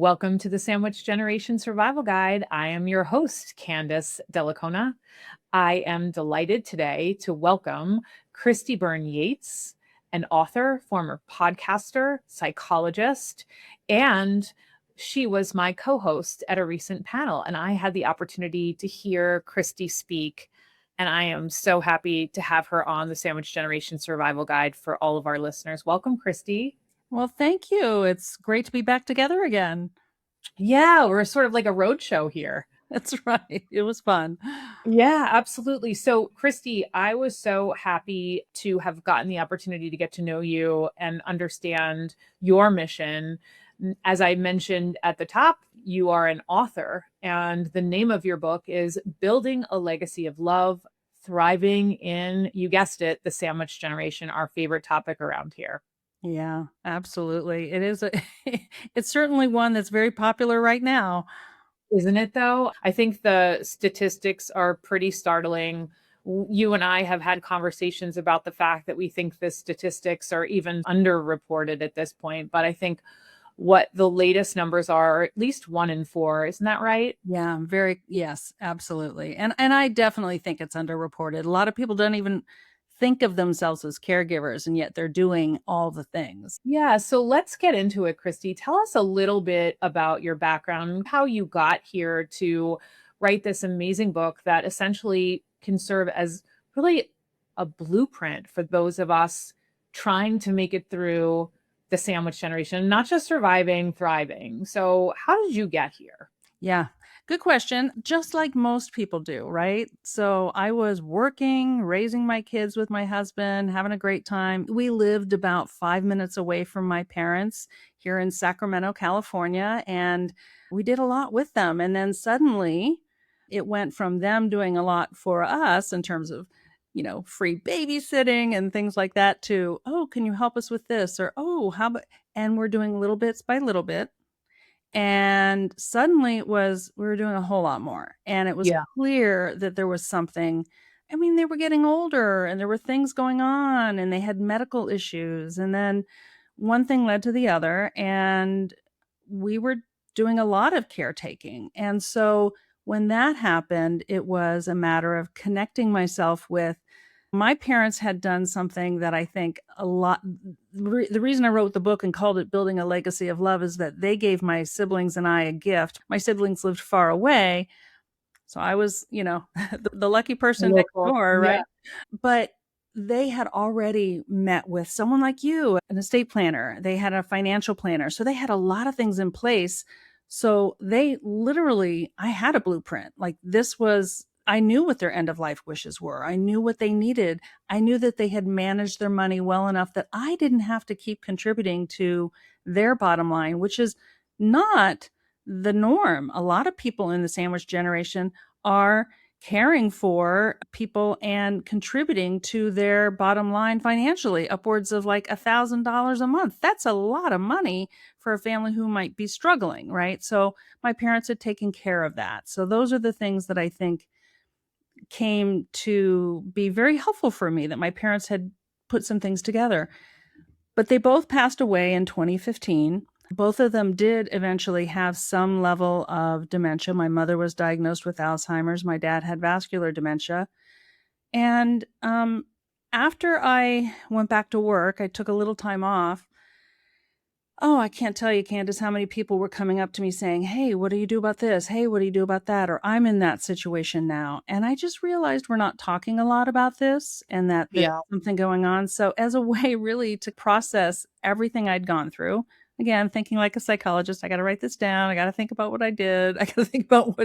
Welcome to the Sandwich Generation Survival Guide. I am your host, Candace Dellacona. I am delighted today to welcome Christy Byrne Yates, an author, former podcaster, psychologist, and she was my co-host at a recent panel. And I had the opportunity to hear Christy speak. And I am so happy to have her on the Sandwich Generation Survival Guide for all of our listeners. Welcome, Christy. Well, thank you. It's great to be back together again. Yeah, we're sort of like a road show here. That's right. It was fun. Yeah, absolutely. So, Christy, I was so happy to have gotten the opportunity to get to know you and understand your mission. As I mentioned at the top, you are an author, and the name of your book is Building a Legacy of Love, Thriving in, you guessed it, the Sandwich Generation, our favorite topic around here. Yeah, absolutely. It is it's certainly one that's very popular right now. Isn't it though? I think the statistics are pretty startling. You and I have had conversations about the fact that we think the statistics are even underreported at this point. But I think what the latest numbers are at least 1 in 4. Isn't that right? Yeah, yes, absolutely. And I definitely think it's underreported. A lot of people don't even think of themselves as caregivers, and yet they're doing all the things. Yeah. So let's get into it, Christy. Tell us a little bit about your background, how you got here to write this amazing book that essentially can serve as really a blueprint for those of us trying to make it through the sandwich generation, not just surviving, thriving. So, how did you get here? Yeah. Good question. Just like most people do, right? So I was working, raising my kids with my husband, having a great time. We lived about 5 minutes away from my parents here in Sacramento, California, and we did a lot with them. And then suddenly it went from them doing a lot for us in terms of, free babysitting and things like that to, oh, can you help us with this? Or, oh, how about, and we're doing little bits by little bit, and suddenly we were doing a whole lot more. And it was Yeah. clear that there was something. I mean, they were getting older and there were things going on and they had medical issues. And then one thing led to the other. And we were doing a lot of caretaking. And so when that happened, it was a matter of connecting myself with my parents had done something that I think a lot the reason I wrote the book and called it Building a Legacy of Love is that they gave my siblings and I a gift. My siblings lived far away, so I was, the lucky person next Local. door, Yeah. right? But they had already met with someone like you, an estate planner. They had a financial planner. So they had a lot of things in place. So they literally, I had a blueprint. Like I knew what their end of life wishes were. I knew what they needed. I knew that they had managed their money well enough that I didn't have to keep contributing to their bottom line, which is not the norm. A lot of people in the sandwich generation are caring for people and contributing to their bottom line financially, upwards of like $1,000 a month. That's a lot of money for a family who might be struggling, right? So my parents had taken care of that. So those are the things that I think came to be very helpful for me, that my parents had put some things together. But they both passed away in 2015. Both of them did eventually have some level of dementia. My mother was diagnosed with Alzheimer's. My dad had vascular dementia. And after I went back to work, I took a little time off. Oh, I can't tell you, Candace, how many people were coming up to me saying, hey, what do you do about this? Hey, what do you do about that? Or I'm in that situation now. And I just realized we're not talking a lot about this and that there's Yeah. something going on. So as a way really to process everything I'd gone through, again, thinking like a psychologist, I got to write this down. I got to think about what I did. I got to think about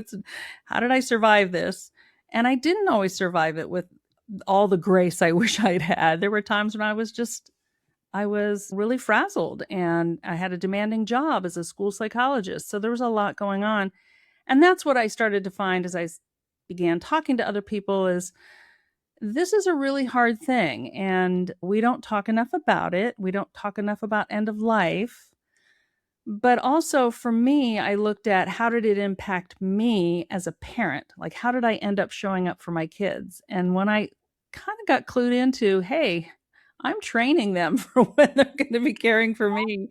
how did I survive this? And I didn't always survive it with all the grace I wish I'd had. There were times when I was really frazzled, and I had a demanding job as a school psychologist. So there was a lot going on. And that's what I started to find as I began talking to other people is this is a really hard thing. And we don't talk enough about it. We don't talk enough about end of life. But also for me, I looked at how did it impact me as a parent? Like, how did I end up showing up for my kids? And when I kind of got clued into, hey, I'm training them for when they're going to be caring for me.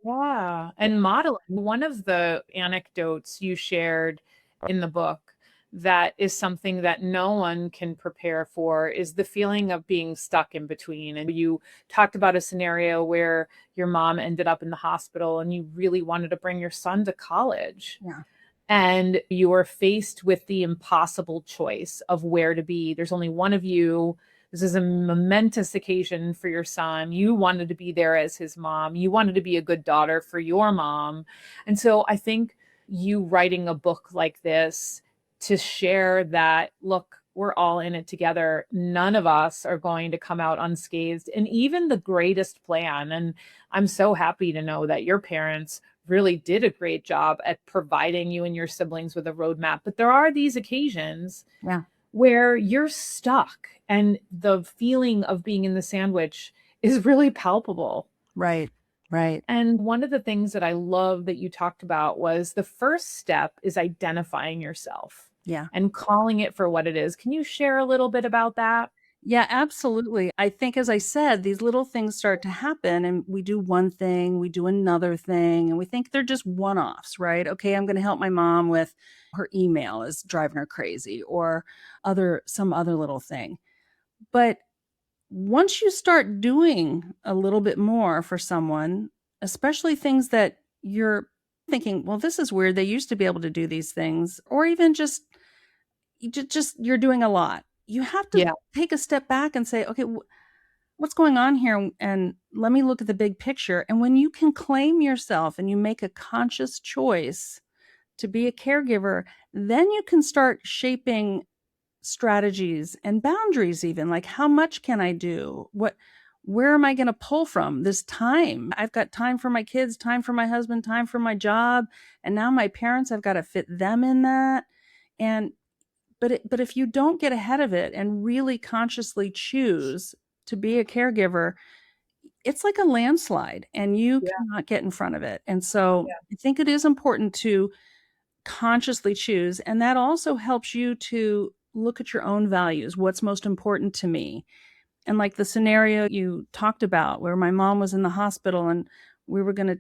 Yeah. And modeling, one of the anecdotes you shared in the book that is something that no one can prepare for is the feeling of being stuck in between. And you talked about a scenario where your mom ended up in the hospital and you really wanted to bring your son to college. Yeah. And you are faced with the impossible choice of where to be. There's only one of you. This is a momentous occasion for your son. You wanted to be there as his mom. You wanted to be a good daughter for your mom. And so I think you writing a book like this to share that, look, we're all in it together. None of us are going to come out unscathed. And even the greatest plan. And I'm so happy to know that your parents really did a great job at providing you and your siblings with a roadmap. But there are these occasions Yeah. where you're stuck and the feeling of being in the sandwich is really palpable. Right. Right. And one of the things that I love that you talked about was the first step is identifying yourself Yeah. and calling it for what it is. Can you share a little bit about that? Yeah, absolutely. I think, as I said, these little things start to happen and we do one thing, we do another thing, and we think they're just one offs, right? Okay, I'm going to help my mom with her email is driving her crazy or some other little thing. But once you start doing a little bit more for someone, especially things that you're thinking, well, this is weird. They used to be able to do these things, or even just you're doing a lot. You have to Yeah. take a step back and say, okay, what's going on here? And let me look at the big picture. And when you can claim yourself and you make a conscious choice to be a caregiver, then you can start shaping strategies and boundaries, even like how much can I do? Where am I going to pull from this time? I've got time for my kids, time for my husband, time for my job. And now my parents, I've got to fit them in that. And but if you don't get ahead of it and really consciously choose to be a caregiver, it's like a landslide and you Yeah. cannot get in front of it. And so Yeah. I think it is important to consciously choose. And that also helps you to look at your own values. What's most important to me? And like the scenario you talked about where my mom was in the hospital and we were going to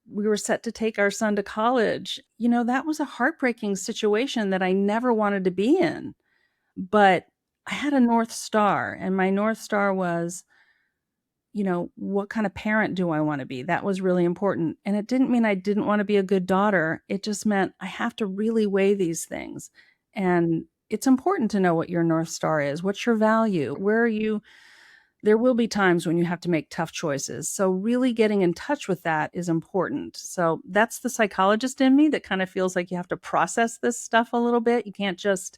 we were set to take our son to college. That was a heartbreaking situation that I never wanted to be in. But I had a North Star, and my North Star was, what kind of parent do I wanna be? That was really important, and it didn't mean I didn't wanna be a good daughter, it just meant I have to really weigh these things, and it's important to know what your North Star is. What's your value? Where are you There will be times when you have to make tough choices, so really getting in touch with that is important. So, that's the psychologist in me that kinda feels like you have to process this stuff a little bit. You can't just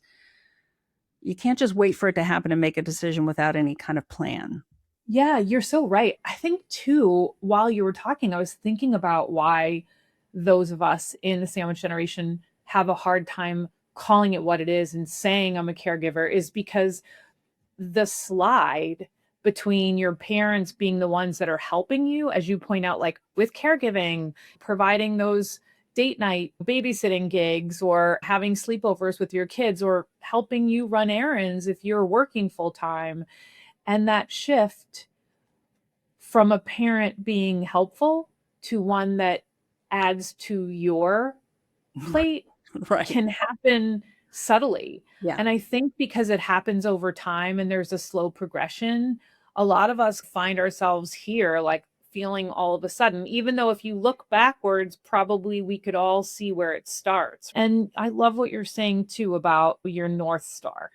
wait for it to happen and make a decision without any kind of plan. Yeah, you're so right. I think too, while you were talking, I was thinking about why those of us in the sandwich generation have a hard time calling it what it is and saying I'm a caregiver is because the slide between your parents being the ones that are helping you, as you point out, like with caregiving, providing those date night babysitting gigs or having sleepovers with your kids or helping you run errands if you're working full time. And that shift from a parent being helpful to one that adds to your plate Right. can happen subtly. Yeah. And I think because it happens over time and there's a slow progression, a lot of us find ourselves here, like feeling all of a sudden, even though if you look backwards, probably we could all see where it starts. And I love what you're saying too about your North Star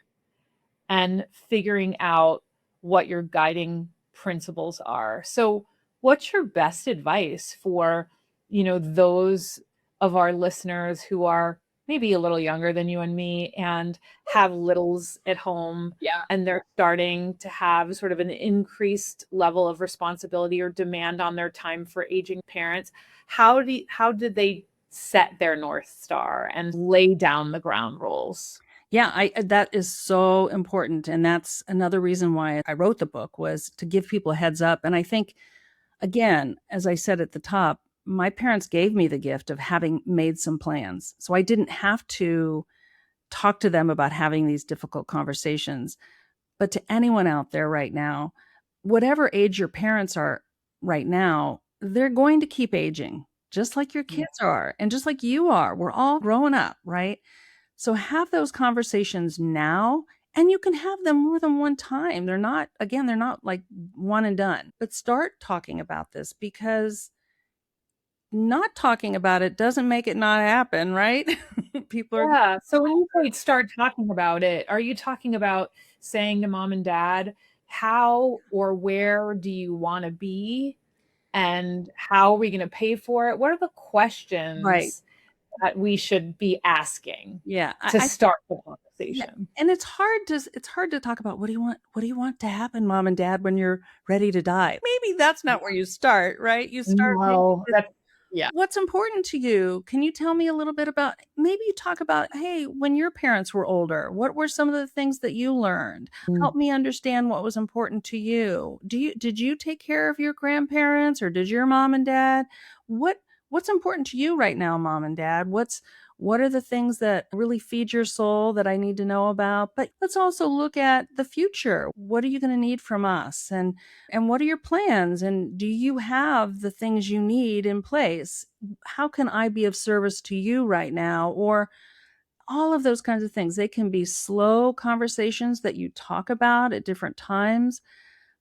and figuring out what your guiding principles are. So, what's your best advice for, those of our listeners who are maybe a little younger than you and me and have littles at home Yeah. and they're starting to have sort of an increased level of responsibility or demand on their time for aging parents? How did they set their North Star and lay down the ground rules? Yeah, that is so important, and that's another reason why I wrote the book was to give people a heads up, and I think, again, as I said at the top, my parents gave me the gift of having made some plans, so I didn't have to talk to them about having these difficult conversations. But to anyone out there right now, whatever age your parents are right now, they're going to keep aging, just like your Yeah. kids are, and just like you are. We're all growing up, right? So have those conversations now, and you can have them more than one time. They're not like one and done, but start talking about this, because not talking about it doesn't make it not happen, right? People are Yeah. So when you say start talking about it, are you talking about saying to mom and dad, how or where do you want to be? And how are we going to pay for it? What are the right. questions that we should be asking Yeah. to start the Yeah, conversation? and it's hard to talk about, what do you want to happen, mom and dad, when you're ready to die? Maybe that's not where you start, right? You start maybe No, with that's yeah. what's important to you. Can you tell me a little bit about, maybe you talk about, hey, when your parents were older, what were some of the things that you learned? Mm. Help me understand what was important to you. Did you take care of your grandparents, or did your mom and dad? What's important to you right now, mom and dad? What are the things that really feed your soul that I need to know about? But let's also look at the future. What are you going to need from us? And what are your plans? And do you have the things you need in place? How can I be of service to you right now? Or all of those kinds of things. They can be slow conversations that you talk about at different times,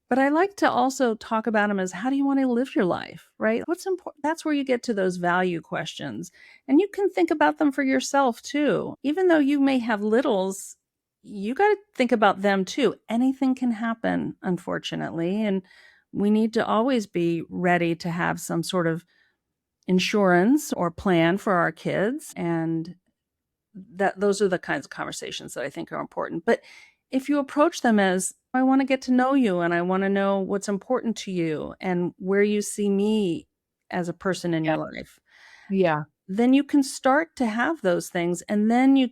but I like to also talk about them as, how do you want to live your life, right? What's important? That's where you get to those value questions. And you can think about them for yourself too. Even though you may have littles, you got to think about them too. Anything can happen, unfortunately. And we need to always be ready to have some sort of insurance or plan for our kids. And that those are the kinds of conversations that I think are important. But if you approach them as, I want to get to know you, and I want to know what's important to you and where you see me as a person in Yeah. your life, Yeah. then you can start to have those things. And then you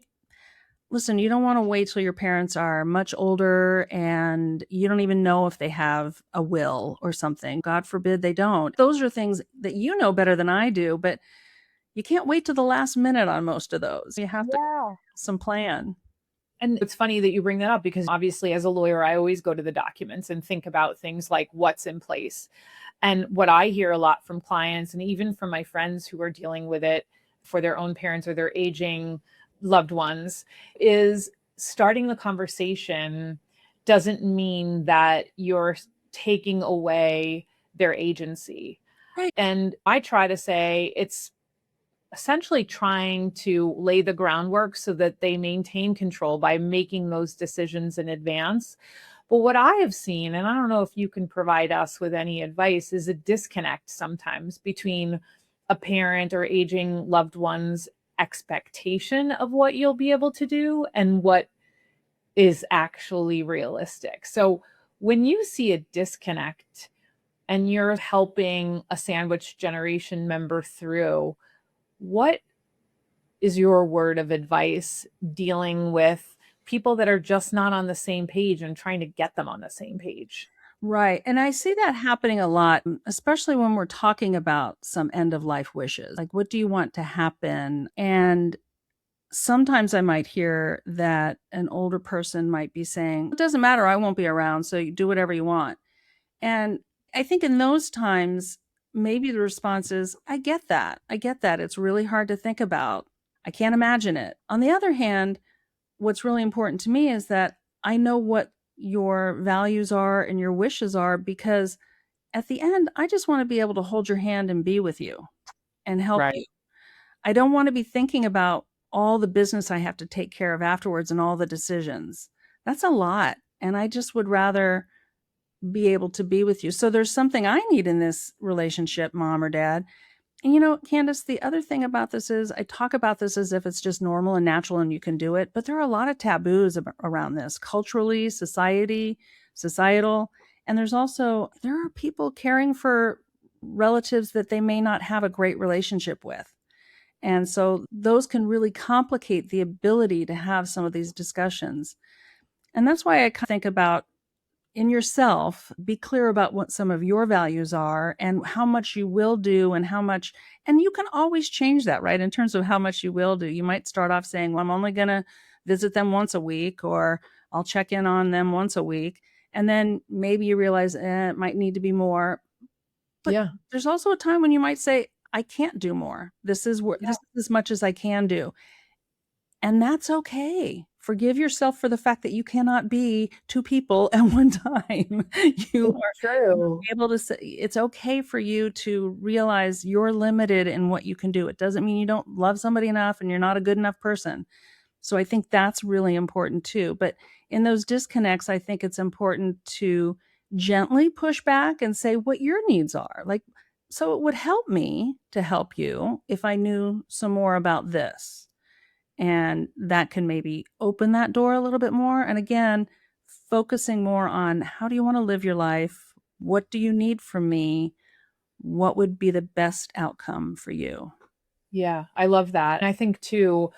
listen, you don't want to wait till your parents are much older and you don't even know if they have a will or something. God forbid they don't. Those are things that you know better than I do, but you can't wait to the last minute on most of those. You have to Yeah. have some plan. And it's funny that you bring that up because obviously, as a lawyer, I always go to the documents and think about things like what's in place. And what I hear a lot from clients and even from my friends who are dealing with it for their own parents or their aging loved ones is starting the conversation doesn't mean that you're taking away their agency. Right. And I try to say it's essentially trying to lay the groundwork so that they maintain control by making those decisions in advance. But what I have seen, and I don't know if you can provide us with any advice, is a disconnect sometimes between a parent or aging loved one's expectation of what you'll be able to do and what is actually realistic. So when you see a disconnect and you're helping a sandwich generation member through, what is your word of advice dealing with people that are just not on the same page and trying to get them on the same page? Right. And I see that happening a lot, especially when we're talking about some end of life wishes. Like, what do you want to happen? And sometimes I might hear that an older person might be saying, it doesn't matter, I won't be around, so you do whatever you want. And I think in those times, maybe the response is, I get that. I get that. It's really hard to think about. I can't imagine it. On the other hand, what's really important to me is that I know what your values are and your wishes are, because at the end, I just want to be able to hold your hand and be with you and help you. Right. I don't want to be thinking about all the business I have to take care of afterwards and all the decisions. That's a lot. And I just would rather be able to be with you. So there's something I need in this relationship, mom or dad. And Candace, the other thing about this is I talk about this as if it's just normal and natural and you can do it, but there are a lot of taboos around this, culturally, societal, and there are people caring for relatives that they may not have a great relationship with. And so those can really complicate the ability to have some of these discussions. And that's why I think about, in yourself, be clear about what some of your values are and how much you will do and how much, and you can always change that, right? In terms of how much you will do. You might start off saying, well, I'm only going to visit them once a week, or I'll check in on them once a week. And then maybe you realize it might need to be more. But Yeah. there's also a time when you might say, I can't do more. Yeah. This is as much as I can do. And that's okay. Forgive yourself for the fact that you cannot be two people at one time. You It's true. able to say it's okay for you to realize you're limited in what you can do. It doesn't mean you don't love somebody enough and you're not a good enough person. So I think that's really important too. But in those disconnects, I think it's important to gently push back and say what your needs are. Like, so it would help me to help you if I knew some more about this. And that can maybe open that door a little bit more. And again, focusing more on how do you want to live your life? What do you need from me? What would be the best outcome for you? Yeah, I love that. And I think too,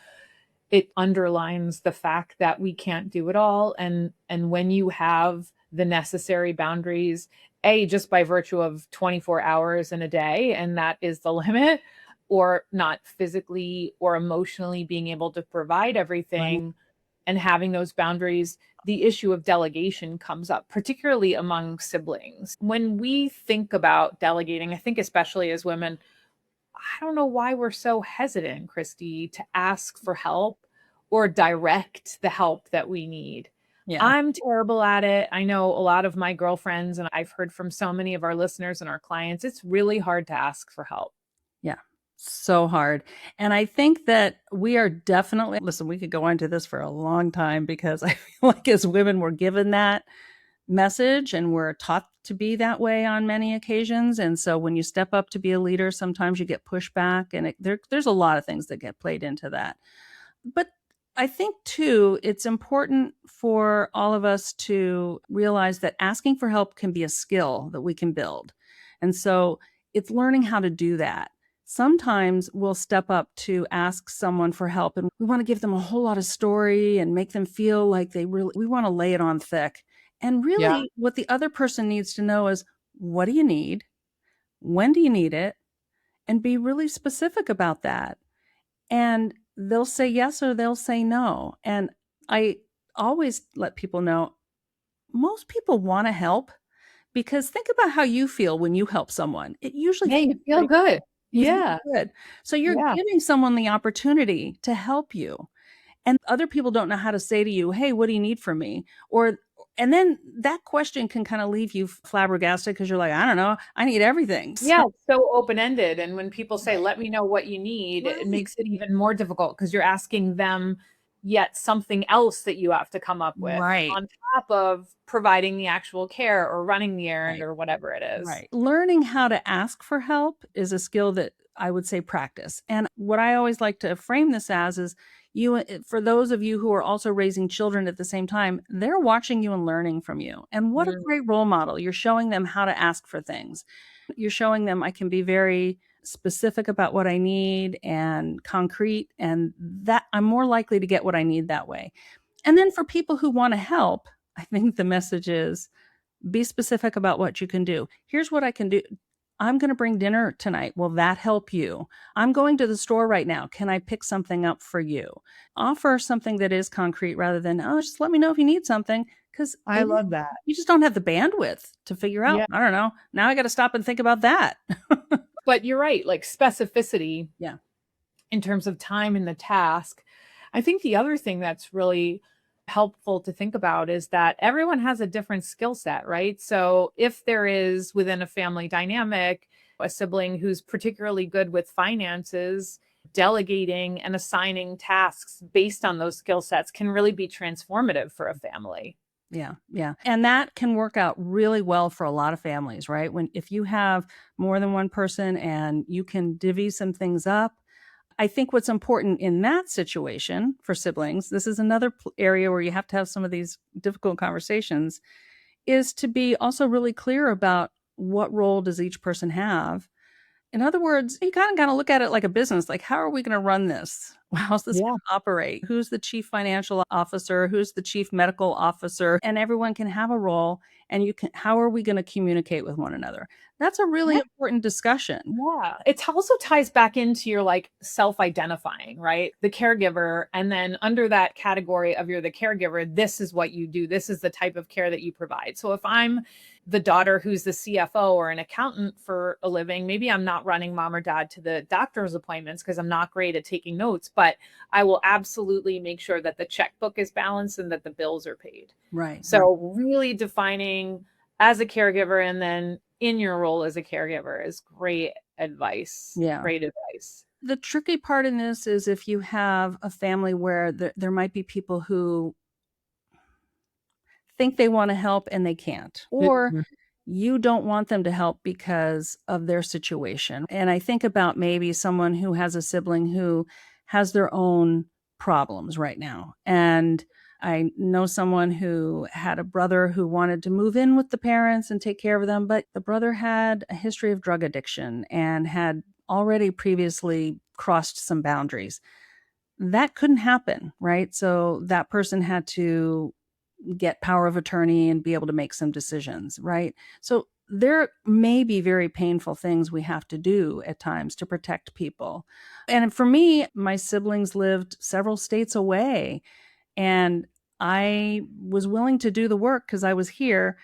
it underlines the fact that we can't do it all. And when you have the necessary boundaries, A, just by virtue of 24 hours in a day, and that is the limit, or not physically or emotionally being able to provide Right. everything and having those boundaries, the issue of delegation comes up, particularly among siblings. When we think about delegating, I think especially as women, I don't know why we're so hesitant, Christy, to ask for help or direct the help that we need. Yeah. I'm terrible at it. I know a lot of my girlfriends, and I've heard from so many of our listeners and our clients, it's really hard to ask for help. Yeah. So hard. And I think that we are definitely, listen, we could go into this for a long time because I feel like as women, we're given that message and we're taught to be that way on many occasions. And so when you step up to be a leader, sometimes you get pushback and there's a lot of things that get played into that. But I think too, it's important for all of us to realize that asking for help can be a skill that we can build. And so it's learning how to do that. Sometimes we'll step up to ask someone for help and we want to give them a whole lot of story and make them feel like we want to lay it on thick. And Yeah. really, what the other person needs to know is what do you need? When do you need it? And be really specific about that. And they'll say yes or they'll say no. And I always let people know most people want to help because think about how you feel when you help someone. It usually Yeah, feels you feel pretty good. you feel Yeah. good. So you're Yeah. giving someone the opportunity to help you. And other people don't know how to say to you, "Hey, what do you need from me?" Or and then that question can kind of leave you flabbergasted because you're like, "I don't know. I need everything." Yeah, So it's so open-ended, and when people say, "Let me know what you need," it right. makes it even more difficult because 'cause you're asking them yet something else that you have to come up with Right. on top of providing the actual care or running the errand Right. or whatever it is. Right. Learning how to ask for help is a skill that I would say practice. And what I always like to frame this as is for those of you who are also raising children at the same time, they're watching you and learning from you. And what a Mm, great role model. You're showing them how to ask for things. You're showing them I can be very specific about what I need and concrete and that I'm more likely to get what I need that way. And then for people who want to help, I think the message is be specific about what you can do. Here's what I can do. I'm going to bring dinner tonight. Will that help you? I'm going to the store right now. Can I pick something up for you? Offer something that is concrete rather than, oh, just let me know if you need something. Because I love that. you just don't have the bandwidth to figure out. Yeah, I don't know. Now I got to stop and think about that. but you're right, like, specificity Yeah. in terms of time in the task. I think the other thing that's really helpful to think about is that everyone has a different skill set, right? So if there is within a family dynamic a sibling who's particularly good with finances, delegating and assigning tasks based on those skill sets can really be transformative for a family. Yeah, yeah. And that can work out really well for a lot of families, right? When if you have more than one person and you can divvy some things up, I think what's important in that situation for siblings, this is another area where you have to have some of these difficult conversations, is to be also really clear about what role does each person have. In other words, you kind of got to look at it like a business. Like, how are we going to run this? How's this Yeah. going to operate? Who's the chief financial officer? Who's the chief medical officer? And everyone can have a role. And how are we going to communicate with one another? That's a really important discussion. Yeah. It also ties back into your like self-identifying, right? The caregiver. And then under that category of you're the caregiver, this is what you do. This is the type of care that you provide. So if I'm the daughter who's the CFO or an accountant for a living. Maybe I'm not running mom or dad to the doctor's appointments because I'm not great at taking notes, but I will absolutely make sure that the checkbook is balanced and that the bills are paid. Right. So really defining as a caregiver and then in your role as a caregiver is great advice. Yeah. Great advice. The tricky part in this is if you have a family where there might be people who think they want to help and they can't, or Mhm. you don't want them to help because of their situation. And I think about maybe someone who has a sibling who has their own problems right now. And I know someone who had a brother who wanted to move in with the parents and take care of them, but the brother had a history of drug addiction and had already previously crossed some boundaries. That couldn't happen, right? So that person had to get power of attorney and be able to make some decisions, right? So there may be very painful things we have to do at times to protect people. And for me, my siblings lived several states away, and I was willing to do the work because I was here,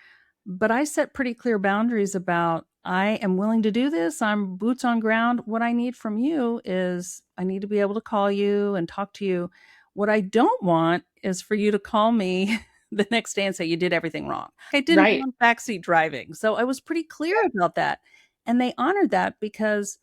but I set pretty clear boundaries about I am willing to do this. I'm boots on ground. What I need from you is I need to be able to call you and talk to you. What I don't want is for you to call me the next day and say you did everything wrong. I didn't Right. want backseat driving. So I was pretty clear about that. And they honored that because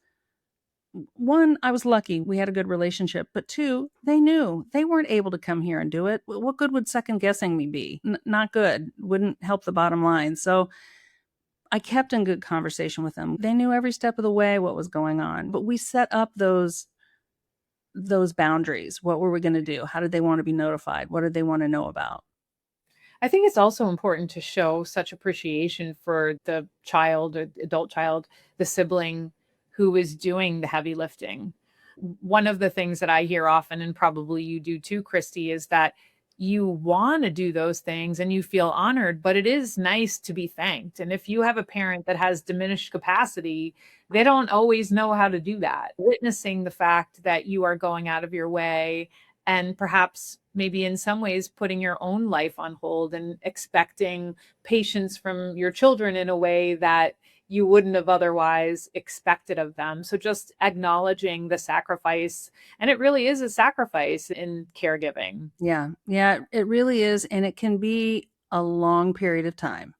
one, I was lucky. We had a good relationship. But two, they knew they weren't able to come here and do it. What good would second guessing me be? Not good. Wouldn't help the bottom line. So I kept in good conversation with them. They knew every step of the way what was going on. But we set up those boundaries. What were we going to do? How did they want to be notified? What did they want to know about? I think it's also important to show such appreciation for the child or adult child, the sibling who is doing the heavy lifting. One of the things that I hear often, and probably you do too, Christy, is that you want to do those things and you feel honored, but it is nice to be thanked. And if you have a parent that has diminished capacity, they don't always know how to do that. Witnessing the fact that you are going out of your way and perhaps maybe in some ways putting your own life on hold and expecting patience from your children in a way that you wouldn't have otherwise expected of them. So just acknowledging the sacrifice, and it really is a sacrifice in caregiving. Yeah. Yeah, it really is. And it can be a long period of time.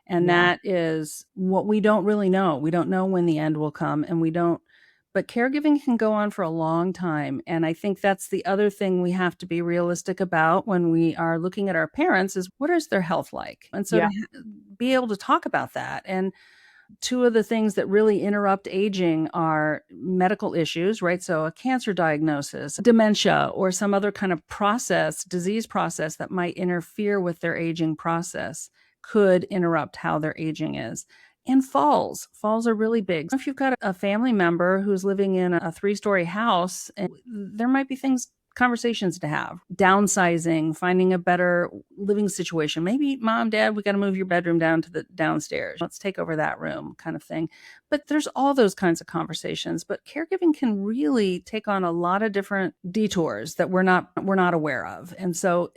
And Yeah. that is what we don't really know. We don't know when the end will come, and we don't, but caregiving can go on for a long time. And I think that's the other thing we have to be realistic about when we are looking at our parents is what is their health like? And so Yeah. to be able to talk about that. And two of the things that really interrupt aging are medical issues, right? So a cancer diagnosis, dementia, or some other kind of process, disease process that might interfere with their aging process could interrupt how their aging is. And falls. Falls are really big. If you've got a family member who's living in a 3-story house, and there might be conversations to have. Downsizing, finding a better living situation. Maybe mom, dad, we got to move your bedroom down to the downstairs. Let's take over that room kind of thing. But there's all those kinds of conversations. But caregiving can really take on a lot of different detours that we're not aware of. And so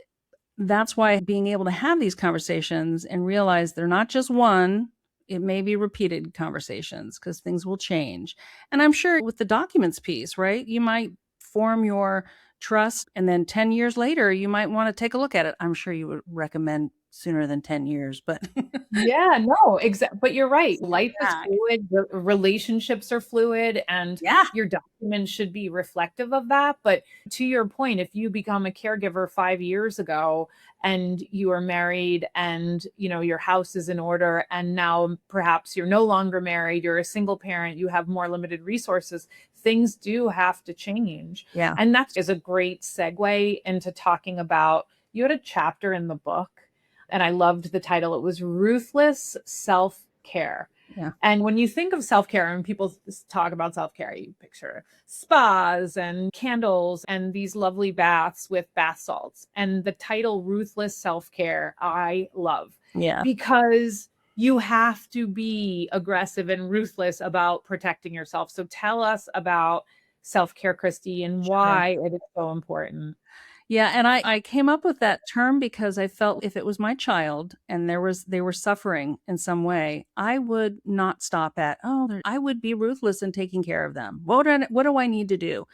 that's why being able to have these conversations and realize they're not just one, it may be repeated conversations because things will change. And I'm sure with the documents piece, right? You might form your trust and then 10 years later, you might want to take a look at it. I'm sure you would recommend sooner than 10 years, but Yeah, no, exactly. But you're right. step Life is back. fluid, relationships are fluid, and Yeah. your documents should be reflective of that. But to your point, if you become a caregiver 5 years ago and you are married and your house is in order, and now perhaps you're no longer married, you're a single parent, you have more limited resources, things do have to change. Yeah. And that is a great segue into talking about you had a chapter in the book and I loved the title. It was Ruthless Self-Care. Yeah. And when you think of self-care and people talk about self-care, you picture spas and candles and these lovely baths with bath salts. And the title Ruthless Self-Care, I love Yeah. because you have to be aggressive and ruthless about protecting yourself. So tell us about self-care, Christy, and Sure. why it is so important. Yeah, and I came up with that term because I felt if it was my child and they were suffering in some way, I would not stop at, oh, I would be ruthless in taking care of them. What do I need to do?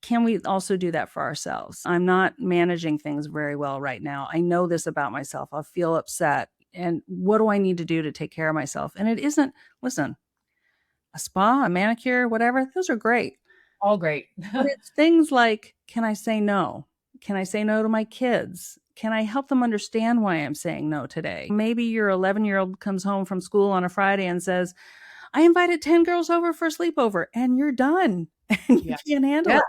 Can we also do that for ourselves? I'm not managing things very well right now. I know this about myself. I'll feel upset. And what do I need to do to take care of myself? And it isn't, listen, a spa, a manicure, whatever, those are great. All great. But it's things like, can I say no? Can I say no to my kids? Can I help them understand why I'm saying no today? Maybe your 11-year-old comes home from school on a Friday and says, I invited 10 girls over for a sleepover, and you're done and you Yeah. can't handle Yeah. it.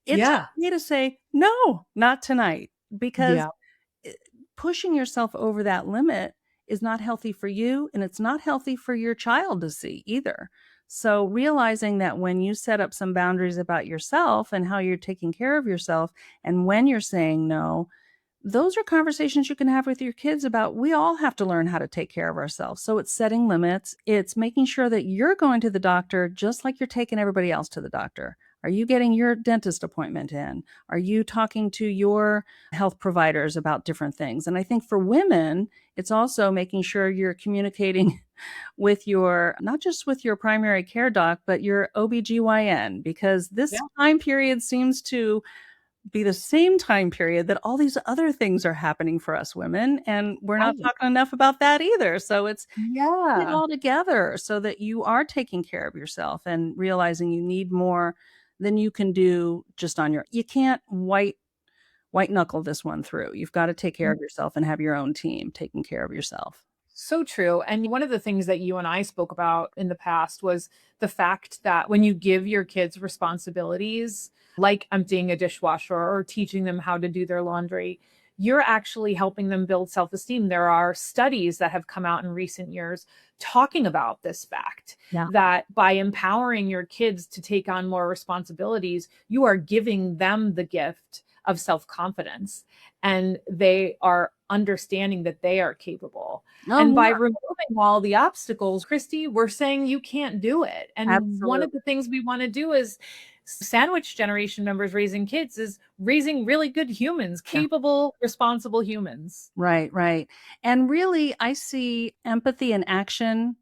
It's Yeah. okay to say, no, not tonight, because Yeah. pushing yourself over that limit is not healthy for you, and it's not healthy for your child to see either. So realizing that when you set up some boundaries about yourself and how you're taking care of yourself and when you're saying no, those are conversations you can have with your kids about we all have to learn how to take care of ourselves. So it's setting limits. It's making sure that you're going to the doctor just like you're taking everybody else to the doctor. Are you getting your dentist appointment in? Are you talking to your health providers about different things? And I think for women, it's also making sure you're communicating with your, not just with your primary care doc, but your OBGYN, because Yeah. this time period seems to be the same time period that all these other things are happening for us women, and we're not Right. talking enough about that either. So it's put it Yeah. all together so that you are taking care of yourself and realizing you need more than you can do just on your you can't white knuckle this one through. You've got to take care of yourself and have your own team taking care of yourself. So true. And one of the things that you and I spoke about in the past was the fact that when you give your kids responsibilities, like emptying a dishwasher or teaching them how to do their laundry, you're actually helping them build self esteem. There are studies that have come out in recent years talking about this fact Yeah. that by empowering your kids to take on more responsibilities, you are giving them the gift of self confidence and they are understanding that they are capable. Oh, And by yeah, removing all the obstacles, Christy, we're saying you can't do it. And one of absolutely. the things we want to do is sandwich generation members raising kids is raising really good humans, Yeah. capable, responsible humans. Right, right. And really, I see empathy in action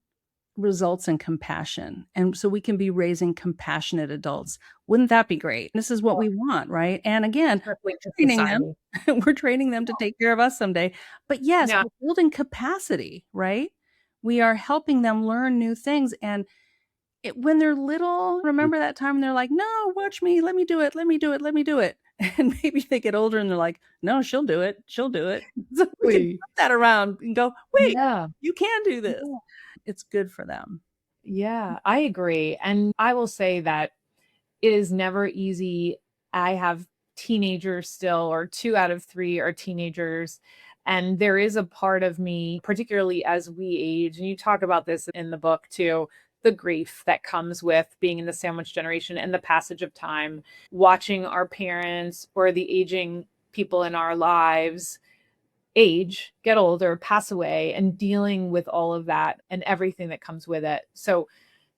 results in compassion. And so we can be raising compassionate adults. Wouldn't that be great? This is what Oh, we want, right? And again, trickling to training them. society. We're training them to take care of us someday. But yes, Yeah. we're building capacity, right? We are helping them learn new things. And when they're little, remember that time when they're like, no, watch me. Let me do it. Let me do it. Let me do it. And maybe they get older and they're like, no, she'll do it. She'll do it. So we can Exactly. flip that around and go, wait, Yeah. you can do this. Yeah. It's good for them. Yeah, I agree. And I will say that it is never easy. I have teenagers still, or 2 out of 3 are teenagers, and there is a part of me, particularly as we age, and you talk about this in the book too, the grief that comes with being in the sandwich generation and the passage of time, watching our parents or the aging people in our lives age, get older, pass away, and dealing with all of that and everything that comes with it. So,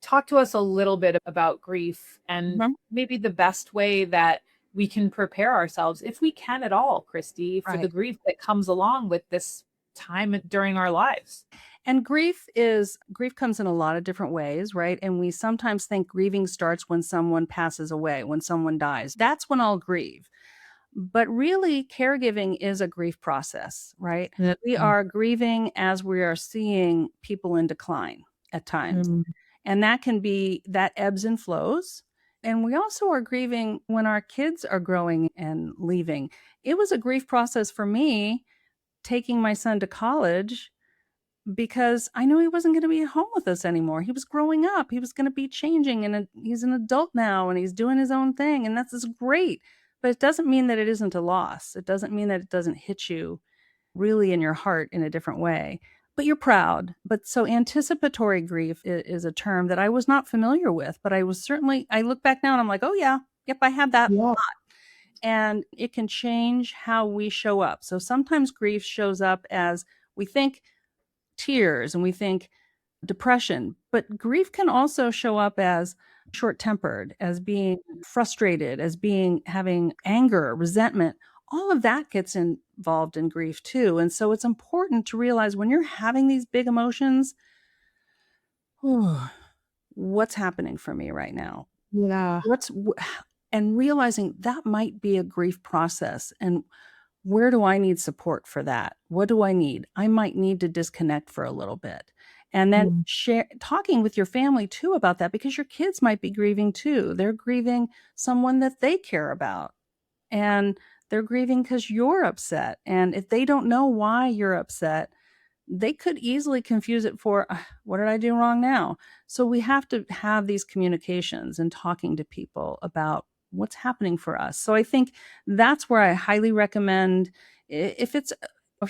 talk to us a little bit about grief and Mhm. maybe the best way that we can prepare ourselves, if we can at all, Christy, for the Right. grief that comes along with this time during our lives. And grief comes in a lot of different ways, right? And we sometimes think grieving starts when someone passes away, when someone dies. That's when I'll grieve. But really, caregiving is a grief process, right? We Mm, are grieving as we are seeing people in decline at times. mm, And that ebbs and flows. And we also are grieving when our kids are growing and leaving. It was a grief process for me taking my son to college because I knew he wasn't going to be at home with us anymore. He was growing up. He was going to be changing and he's an adult now and he's doing his own thing and that's great. But it doesn't mean that it isn't a loss. It doesn't mean that it doesn't hit you really in your heart in a different way. But you're proud. But so anticipatory grief is a term that I was not familiar with, but I look back now and I'm like, "Oh yeah. Yep, I had that." yeah. And it can change how we show up. So sometimes grief shows up as we think tears and we think depression, but grief can also show up as short tempered, as being frustrated, as being having anger, resentment. all of that gets involved in grief too. And so it's important to realize when you're having these big emotions, what's happening for me right now? Yeah. And realizing that might be a grief process. And where do I need support for that? What do I need? I might need to disconnect for a little bit. And then Mm. talking with your family too about that, because your kids might be grieving too. They're grieving someone that they care about, and they're grieving because you're upset. And if they don't know why you're upset, they could easily confuse it for, what did I do wrong now? So we have to have these communications and talking to people about what's happening for us. So I think that's where I highly recommend, if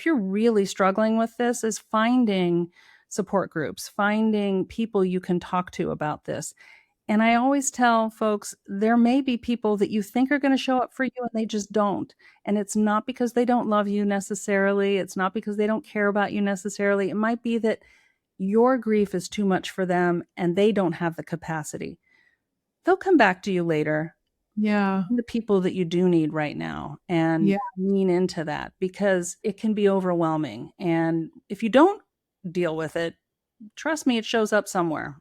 you're really struggling with this, is finding support groups, finding people you can talk to about this. And I always tell folks, there may be people that you think are gonna show up for you and they just don't. And it's not because they don't love you necessarily, it's not because they don't care about you necessarily. It might be that your grief is too much for them and they don't have the capacity. They'll come back to you later, Yeah. the people that you do need right now, and Yeah. lean into that because it can be overwhelming. And if you don't deal with it, trust me, it shows up somewhere.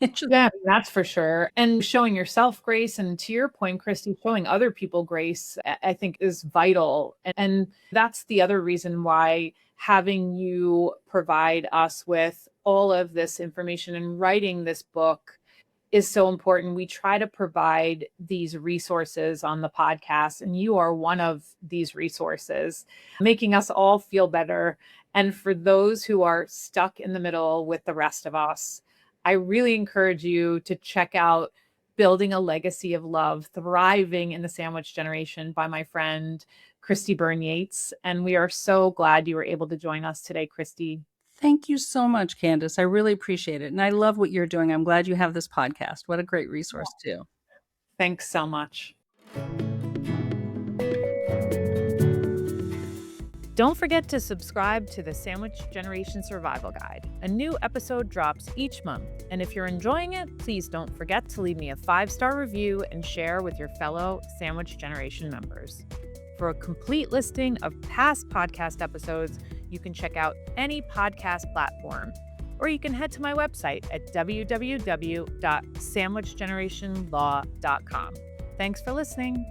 It just Yeah, that's for sure. And showing yourself grace, and to your point, Christy, showing other people grace, I think is vital. And that's the other reason why having you provide us with all of this information and writing this book is so important. We try to provide these resources on the podcast, and you are one of these resources, making us all feel better. And for those who are stuck in the middle with the rest of us, I really encourage you to check out Building a Legacy of Love, Thriving in the Sandwich Generation by my friend, Christy Byrne Yates. And we are so glad you were able to join us today, Christy. Thank you so much, Candace. I really appreciate it. And I love what you're doing. I'm glad you have this podcast. What a great resource, too. Thanks so much. Don't forget to subscribe to the Sandwich Generation Survival Guide. A new episode drops each month. And if you're enjoying it, please don't forget to leave me a 5-star review and share with your fellow Sandwich Generation members. For a complete listing of past podcast episodes, you can check out any podcast platform, or you can head to my website at www.sandwichgenerationlaw.com. Thanks for listening.